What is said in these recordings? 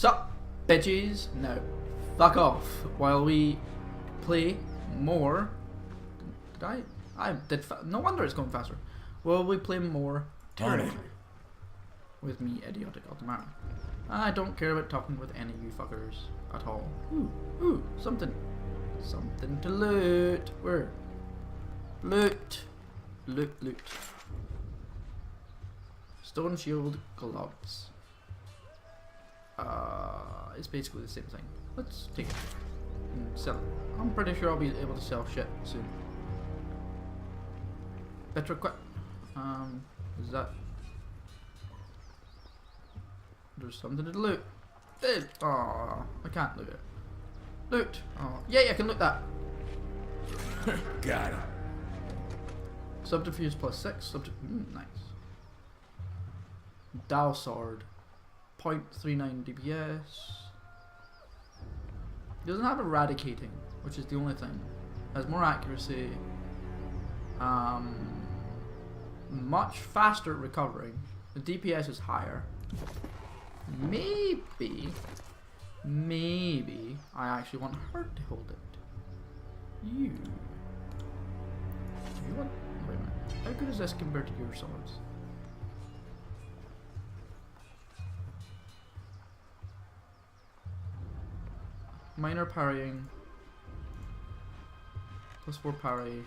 Sup, bitches? No. Fuck off. While we play more. Did I did. No wonder it's going faster. While we play more Tyranny. With me, idiotic Ultimara. I don't care about talking with any of you fuckers at all. Ooh, something. Something to loot. Where? Loot. Loot. Stone shield gloves. It's basically the same thing. Let's take it and sell it. I'm pretty sure I'll be able to sell shit soon. Better equip. Is that? There's something to loot. Oh, I can't loot it. Loot. Oh, yeah, I can loot that. Got it. Subterfuge +6. Nice. Dow sword. 0.39 DPS. Doesn't have eradicating, which is the only thing. Has more accuracy. Much faster recovering. The DPS is higher. Maybe I actually want her to hold it. You want? Wait a minute. How good is this compared to your swords? Minor parrying. +4 parry.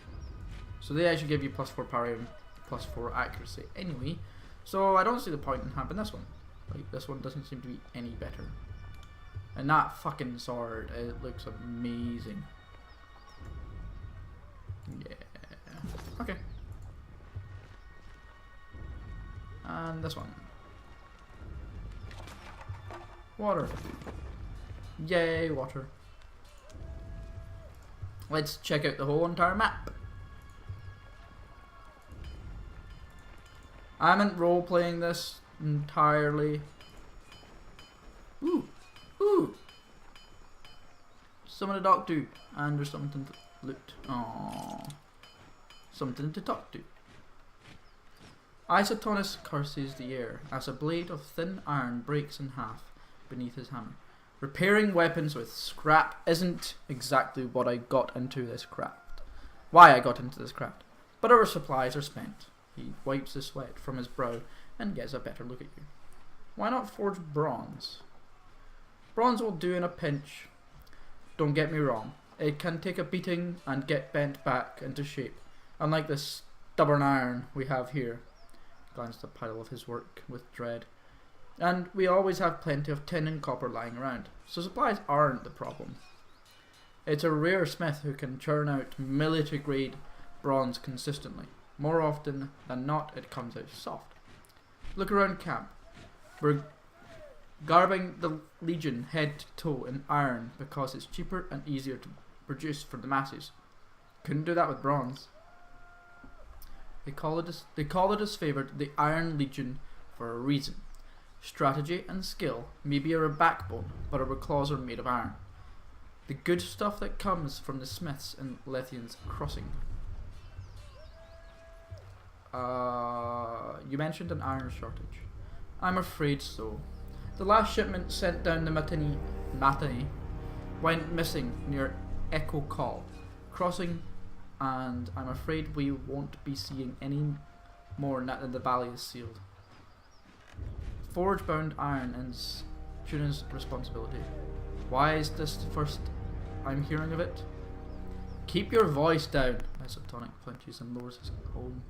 So they actually give you +4 parry and +4 accuracy anyway. So I don't see the point in having this one. Like, this one doesn't seem to be any better. And that fucking sword, it looks amazing. Yeah. Okay. And this one. Water. Yay, water. Let's check out the whole entire map. I haven't role-playing this entirely. Ooh. Summon a dog too. And there's something to loot. Aww. Something to talk to. Isotonus curses the air as a blade of thin iron breaks in half beneath his hammer. Repairing weapons with scrap isn't exactly what I got into this craft. Why I got into this craft. But our supplies are spent. He wipes the sweat from his brow and gets a better look at you. Why not forge bronze? Bronze will do in a pinch. Don't get me wrong. It can take a beating and get bent back into shape. Unlike this stubborn iron we have here. Glanced at the pile of his work with dread. And we always have plenty of tin and copper lying around, so supplies aren't the problem. It's a rare smith who can churn out military grade bronze consistently. More often than not, it comes out soft. Look around camp. We're garbing the Legion head to toe in iron because it's cheaper and easier to produce for the masses. Couldn't do that with bronze. They call it as favoured the Iron Legion for a reason. Strategy and skill maybe are a backbone, but our claws are made of iron. The good stuff that comes from the smiths in Lethian's Crossing. You mentioned an iron shortage. I'm afraid so. The last shipment sent down the Matany went missing near Echo Call Crossing, and I'm afraid we won't be seeing any more now that the valley is sealed. Forge bound iron is Tuna's responsibility. Why is this the first I'm hearing of it? Keep your voice down. Isotonic flinches and lowers his own.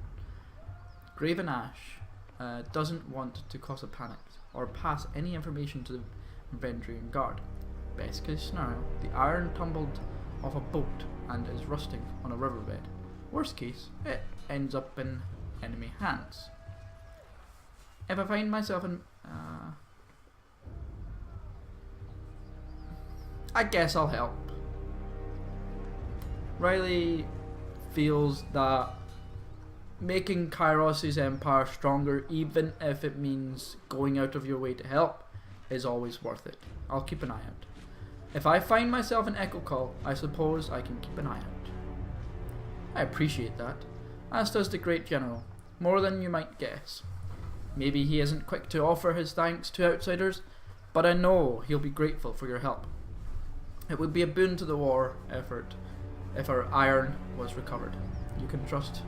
Graven Ash doesn't want to cause a panic or pass any information to the Vendrian guard. Best case scenario, the iron tumbled off a boat and is rusting on a riverbed. Worst case, it ends up in enemy hands. If I find myself in... I guess I'll help. Riley feels that making Kyros' empire stronger, even if it means going out of your way to help, is always worth it. I'll keep an eye out. If I find myself in Echo Call, I suppose I can keep an eye out. I appreciate that, as does the great general, more than you might guess. Maybe he isn't quick to offer his thanks to outsiders, but I know he'll be grateful for your help. It would be a boon to the war effort if our iron was recovered. You can trust.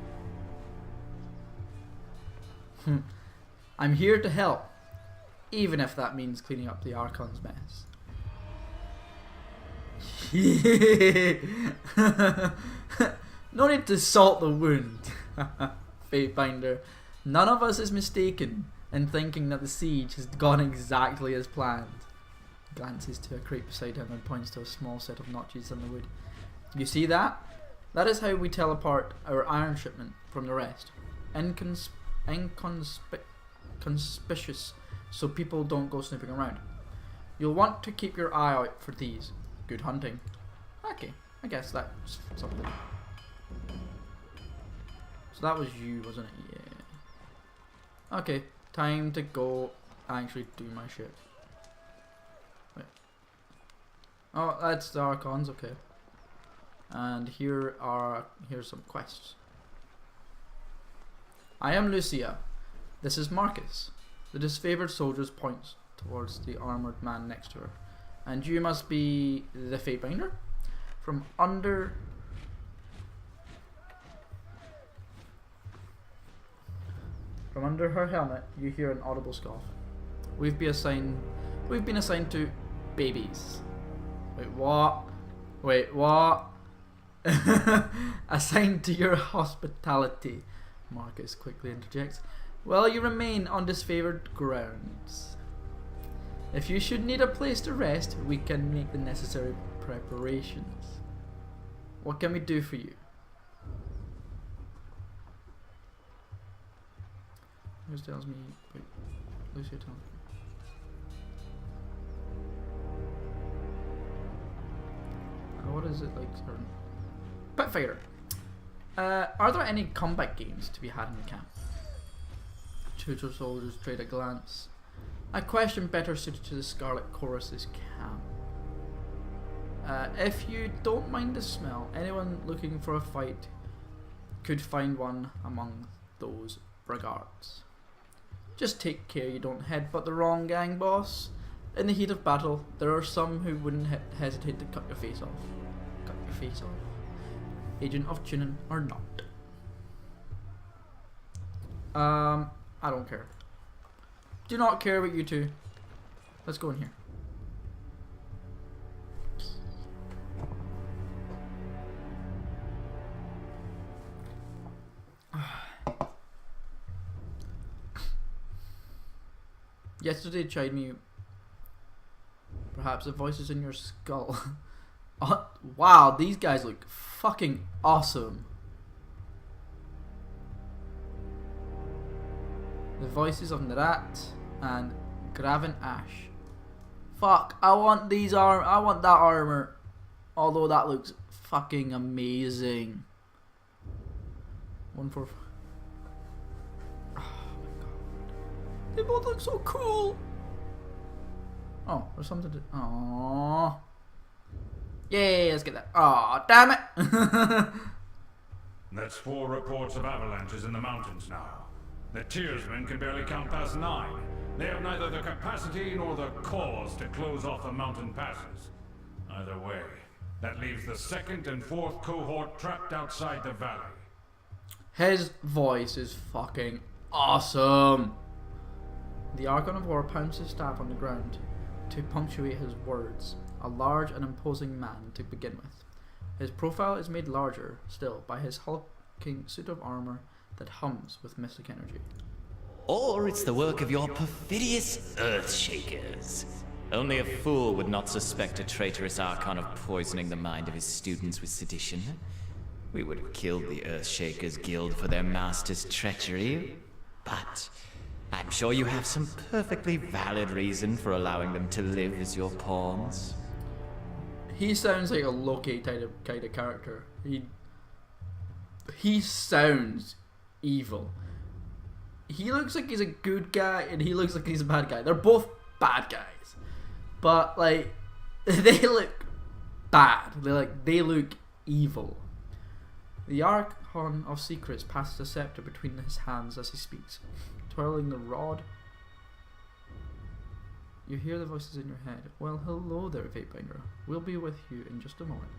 I'm here to help, even if that means cleaning up the Archons' mess. No need to salt the wound, Fatebinder. None of us is mistaken in thinking that the siege has gone exactly as planned. Glances to a crate beside him and points to a small set of notches in the wood. You see that? That is how we tell apart our iron shipment from the rest. Inconspicuous, so people don't go snooping around. You'll want to keep your eye out for these. Good hunting. Okay, I guess that's something. So that was you, wasn't it? Yeah. Okay, time to go actually do my shit. Wait. Oh, that's the Archons, okay. And here's some quests. I am Lucia. This is Marcus. The disfavored soldiers points towards the armored man next to her. And you must be the Fatebinder? From under her helmet, you hear an audible scoff. We've been assigned to babies. Wait, what? Wait, what? Assigned to your hospitality, Marcus quickly interjects. Well, you remain on disfavored grounds. If you should need a place to rest, we can make the necessary preparations. What can we do for you? Who tells me? Wait, Lucia tells me. What is it like? Pitfighter. Are there any combat games to be had in the camp? Tutor soldiers trade a glance. A question better suited to the Scarlet Chorus's camp. If you don't mind the smell, anyone looking for a fight could find one among those brigades. Just take care you don't headbutt the wrong gang, boss. In the heat of battle, there are some who wouldn't hesitate to cut your face off. Cut your face off. Agent of Chunin or not. I don't care. Do not care about you two. Let's go in here. Yesterday chid me. Perhaps the voices in your skull. Oh, wow, these guys look fucking awesome. The voices of Narat and Graven Ash. Fuck, I want these I want that armor. Although that looks fucking amazing. 145. Oh my god. They both look so cool. Oh, there's something to. Aww. Yay, let's get that. Aw, damn it. That's 4 reports of avalanches in the mountains now. The Tearsmen can barely count past 9. They have neither the capacity nor the cause to close off the mountain passes. Either way, that leaves the 2nd and 4th cohort trapped outside the valley. His voice is fucking awesome. The Archon of War pounds his staff on the ground to punctuate his words. A large and imposing man to begin with. His profile is made larger still by his hulking suit of armor that hums with mystic energy. Or it's the work of your perfidious Earthshakers. Only a fool would not suspect a traitorous Archon of poisoning the mind of his students with sedition. We would have killed the Earthshakers Guild for their master's treachery, but I'm sure you have some perfectly valid reason for allowing them to live as your pawns. He sounds like a Loki kind of character. He sounds evil. He looks like he's a good guy, and he looks like he's a bad guy. They're both bad guys, but like they look bad. They look evil. The Archon of Secrets passes a scepter between his hands as he speaks, twirling the rod. You hear the voices in your head. Well, hello there, Vapebinder. We'll be with you in just a moment.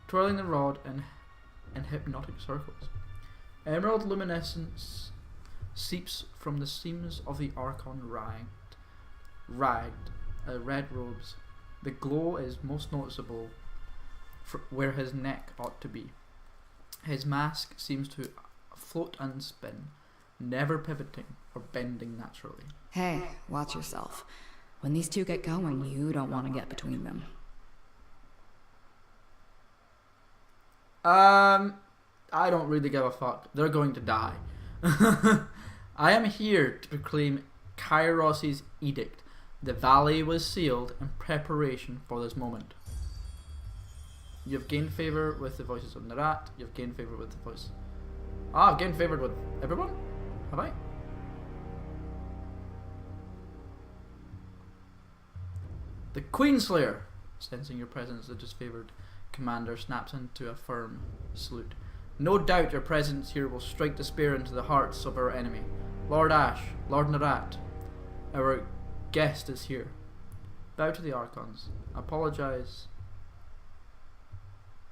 Twirling the rod in hypnotic circles. Emerald luminescence seeps from the seams of the Archon red robes. The glow is most noticeable where his neck ought to be. His mask seems to float and spin, never pivoting or bending naturally. Hey, watch yourself. When these two get going, you don't want to get between them. I don't really give a fuck. They're going to die. I am here to proclaim Kyros' edict. The valley was sealed in preparation for this moment. You have gained favor with the voices of Narat. You have gained favor with the voice. I've gained favor with everyone? Have I? The Queenslayer, sensing your presence, the disfavored commander snaps into a firm salute. No doubt your presence here will strike despair into the hearts of our enemy. Lord Ash, Lord Narat, our guest is here. Bow to the Archons. Apologize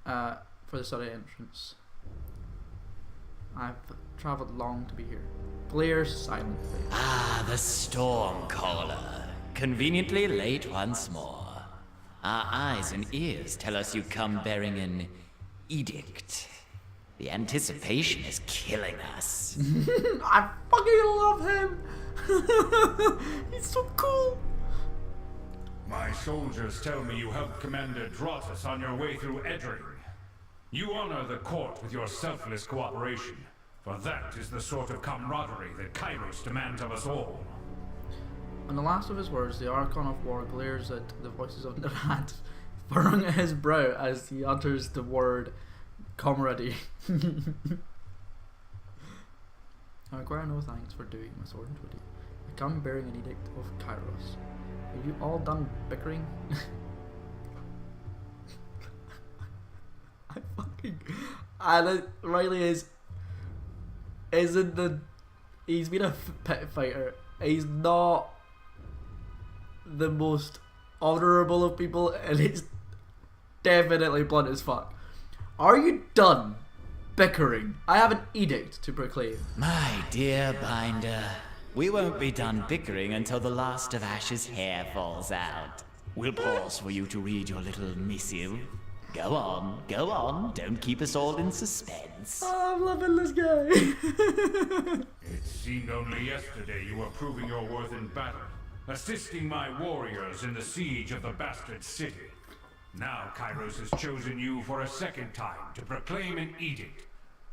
for the sudden entrance. I've travelled long to be here. Glares silently. Ah, the Stormcaller. Conveniently late once more. Our eyes and ears tell us you come bearing an edict. The anticipation is killing us. I fucking love him. He's so cool. My soldiers tell me you helped Commander Drotus on your way through Edring. You honor the court with your selfless cooperation, for that is the sort of camaraderie that Kyros demands of us all. On the last of his words, the Archon of War glares at the voices of Narat, furrowing his brow as he utters the word camaraderie. I require no thanks for doing my sword into a deed. I come bearing an edict of Kyros. Are you all done bickering? Riley he's been a pit fighter. He's not the most honourable of people, and he's definitely blunt as fuck. Are you done bickering? I have an edict to proclaim. My dear Binder, we won't be done bickering until the last of Ash's hair falls out. We'll pause for you to read your little missive. Go on, don't keep us all in suspense. Oh, I'm loving this guy. It seemed only yesterday you were proving your worth in battle, assisting my warriors in the siege of the bastard city. Now Kyros has chosen you for a second time to proclaim an edict.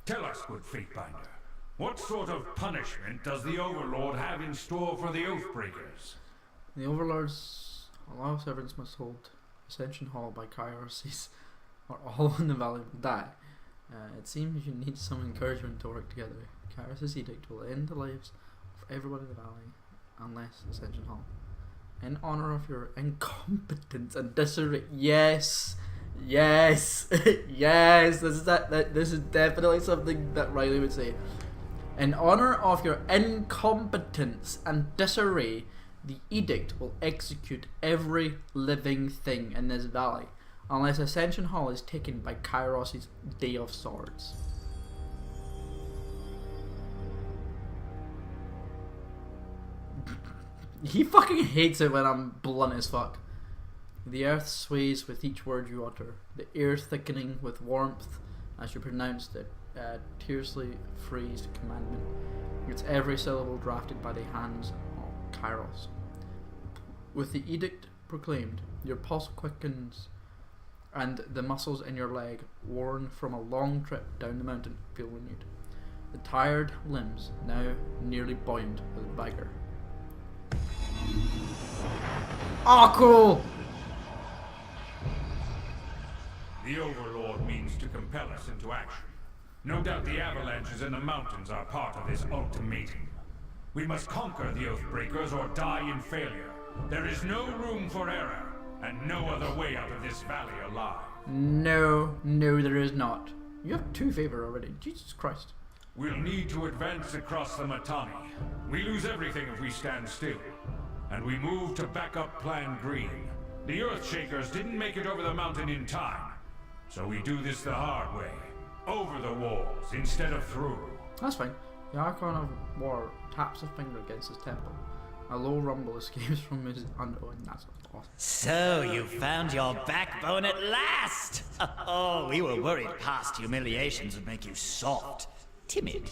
Tell us, good Fatebinder, what sort of punishment does the Overlord have in store for the Oathbreakers? The Overlords allow servants must hold Ascension Hall by Kyros, or all in the valley will die. It seems you need some encouragement to work together. Kyros' edict will end the lives of everyone in the valley, unless Ascension Hall. In honor of your incompetence and disarray. Yes, yes, yes. This is definitely something that Riley would say. In honor of your incompetence and disarray, the edict will execute every living thing in this valley, unless Ascension Hall is taken by Kyros' Day of Swords. He fucking hates it when I'm blunt as fuck. The earth sways with each word you utter, the air thickening with warmth as you pronounce the tersely phrased commandment. It's every syllable drafted by the hands of Kyros. With the edict proclaimed, your pulse quickens and the muscles in your leg, worn from a long trip down the mountain, feel renewed. The tired limbs now nearly buoyant with vigor. Oh, cool! The Overlord means to compel us into action. No doubt the avalanches in the mountains are part of this ultimatum. We must conquer the Oathbreakers or die in failure. There is no room for error, and no other way out of this valley alive. No, there is not. You have 2 favor already. Jesus Christ. We'll need to advance across the Matani. We lose everything if we stand still. and we moved to backup Plan Green. The Earthshakers didn't make it over the mountain in time, so we do this the hard way. Over the walls instead of through. That's fine. The Archon of War taps a finger against his temple. A low rumble escapes from his underoin. That's awesome. So you found your backbone at last! Oh, we were worried past humiliations would make you soft, timid.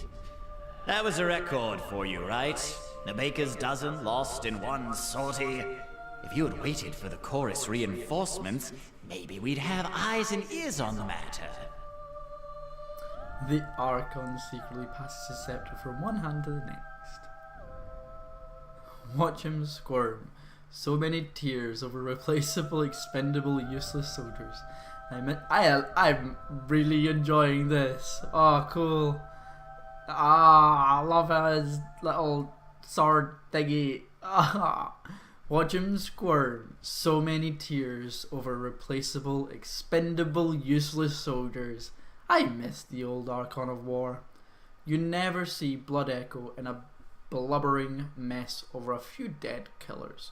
That was a record for you, right? The baker's dozen lost in one sortie. If you had waited for the chorus reinforcements, maybe we'd have eyes and ears on the matter. The Archon secretly passes his scepter from one hand to the next. Watch him squirm. So many tears over replaceable, expendable, useless soldiers. I'm really enjoying this. Oh, cool. Ah, I love his little sword thingy. Ah. Watch him squirm. So many tears over replaceable, expendable, useless soldiers. I miss the old Archon of War. You never see Blood Echo in a blubbering mess over a few dead killers.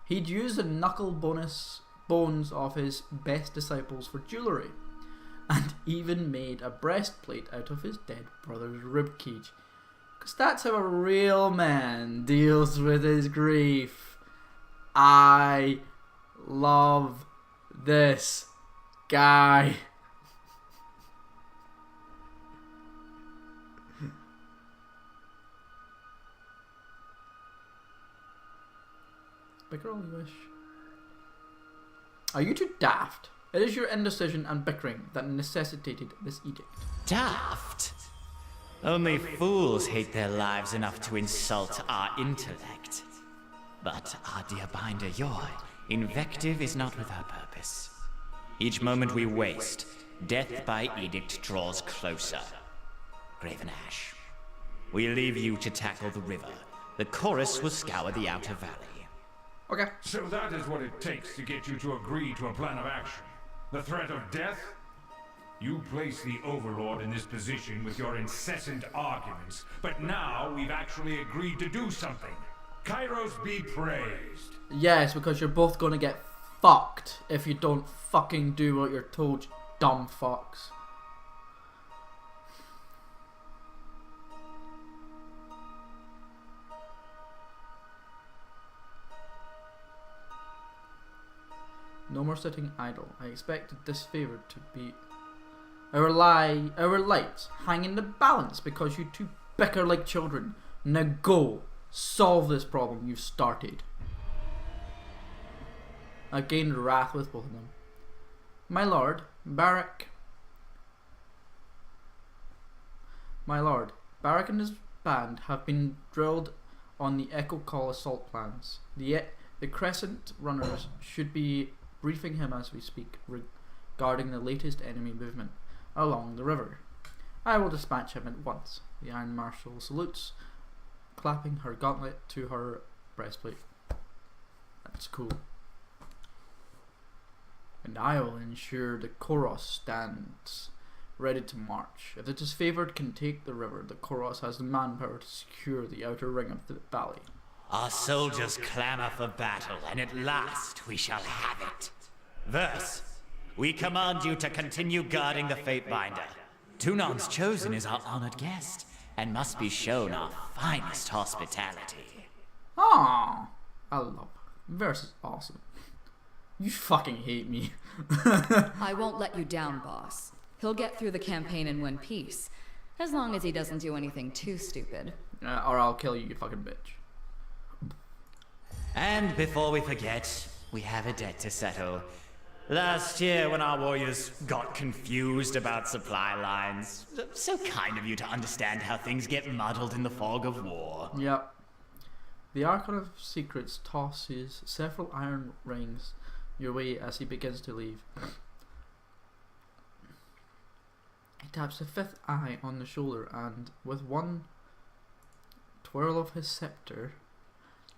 He'd use the knuckle bones of his best disciples for jewellery, and even made a breastplate out of his dead brother's ribcage. 'Cause that's how a real man deals with his grief. I love this guy. Bicker all you wish. Are you too daft? It is your indecision and bickering that necessitated this edict. Daft? Only fools hate their lives enough to insult our intellect. But, our dear Binder Yoy, invective is not without purpose. Each moment we waste, death by edict draws closer. Graven Ash, we leave you to tackle the river. The chorus will scour the outer valley. Okay. So that is what it takes to get you to agree to a plan of action. The threat of death? You place the Overlord in this position with your incessant arguments, but now we've actually agreed to do something. Kyros be praised. Yes, because you're both gonna get fucked if you don't fucking do what you're told, you dumb fucks. No more sitting idle. I expected this favor to be our lives hang in the balance because you two bicker like children. Now go, solve this problem you've started. I gained wrath with both of them. My lord, Barak and his band have been drilled on the Echo Call assault plans. The Crescent runners should be briefing him as we speak regarding the latest enemy movement along the river. I will dispatch him at once. The Iron Marshal salutes, clapping her gauntlet to her breastplate. That's cool. And I will ensure the Kyros stands ready to march. If the disfavored can take the river, the Kyros has the manpower to secure the outer ring of the valley. Our soldiers clamour for battle, and at last we shall have it. Verse, we command you to continue guarding the Fatebinder. Tunon's Chosen is our honoured guest, and must be shown our finest hospitality. Ah, I love Verse is awesome. You fucking hate me. I won't let you down, boss. He'll get through the campaign and win peace, as long as he doesn't do anything too stupid. Or I'll kill you, you fucking bitch. And before we forget, we have a debt to settle. Last year, when our warriors got confused about supply lines, so kind of you to understand how things get muddled in the fog of war. Yep. The Archon of Secrets tosses several iron rings your way as he begins to leave. He taps the fifth eye on the shoulder and, with one twirl of his scepter,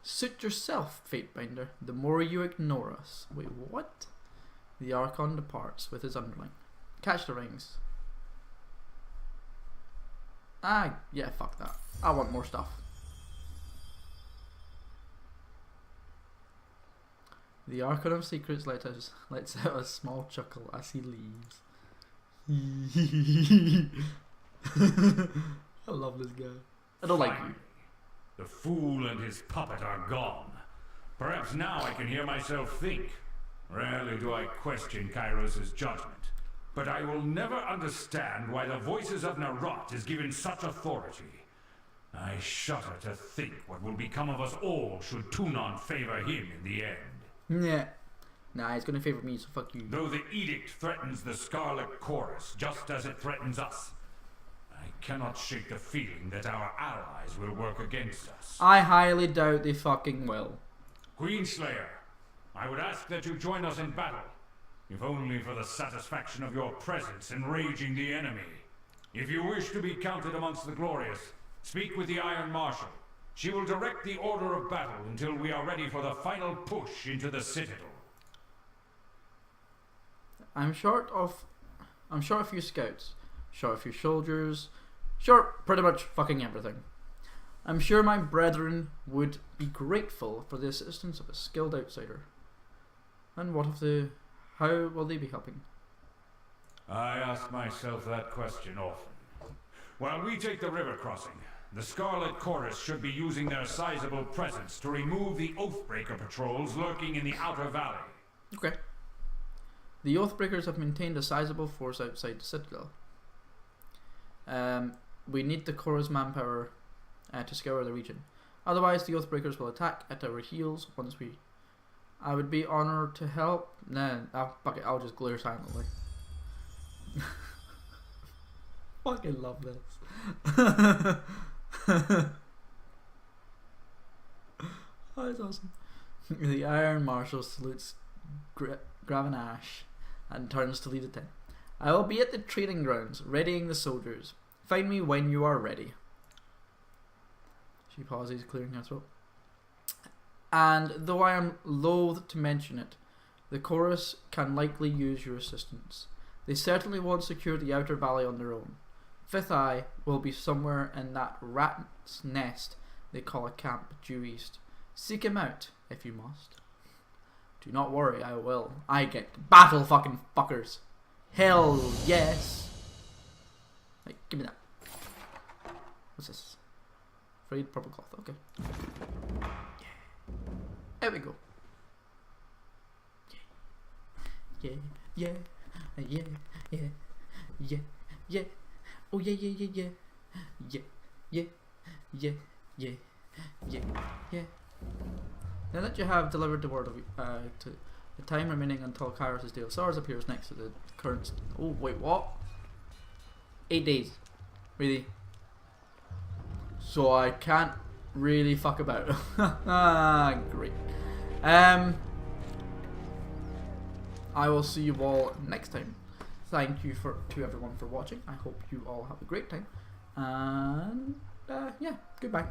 suit yourself, Fatebinder. The more you ignore us. Wait, what? The Archon departs with his underling. Catch the rings. Ah, yeah, fuck that. I want more stuff. The Archon of Secrets lets out a small chuckle as he leaves. I love this guy. I don't like you. The fool and his puppet are gone. Perhaps now I can hear myself think. Rarely do I question Kyros' judgment, but I will never understand why the voices of Narot is given such authority. I shudder to think what will become of us all should Tunon favor him in the end. Yeah. Nah, he's gonna favor me, so fuck you. Though the edict threatens the Scarlet Chorus just as it threatens us, I cannot shake the feeling that our allies will work against us. I highly doubt they fucking will. Queenslayer, I would ask that you join us in battle, if only for the satisfaction of your presence enraging the enemy. If you wish to be counted amongst the glorious, speak with the Iron Marshal. She will direct the order of battle until we are ready for the final push into the Citadel. I'm short a few scouts, short a few soldiers, short pretty much fucking everything. I'm sure my brethren would be grateful for the assistance of a skilled outsider. And how will they be helping? I ask myself that question often. While we take the river crossing, the Scarlet Chorus should be using their sizable presence to remove the Oathbreaker patrols lurking in the outer valley. Okay. The Oathbreakers have maintained a sizable force outside the Citadel. We need the Chorus manpower to scour the region. Otherwise, the Oathbreakers will attack at our heels once we... I would be honoured to help. Nah, fuck it, I'll just glare silently. Fucking love this. Oh, that's awesome. The Iron Marshal salutes Gravanash and turns to leave the tent. I will be at the training grounds, readying the soldiers. Find me when you are ready. She pauses, clearing her throat. And though I am loath to mention it, the Chorus can likely use your assistance. They certainly won't secure the outer valley on their own. Fifth Eye will be somewhere in that rat's nest they call a camp due east. Seek him out, if you must. Do not worry, I will. I get battle, fucking fuckers. Hell yes. Right, give me that. What's this? Frayed purple cloth, okay. Yeah. There we go. Yeah, yeah, yeah, yeah, yeah, yeah. Oh yeah, yeah, yeah, yeah, yeah, yeah, yeah, yeah, yeah, yeah. Now that you have delivered the word of to the time remaining until Kyros' Day of Sorrows appears next to the current. Oh wait, what? 8 days, really? So I can't really fuck about. Ah, great. I will see you all next time. Thank you to everyone for watching. I hope you all have a great time. And yeah, goodbye.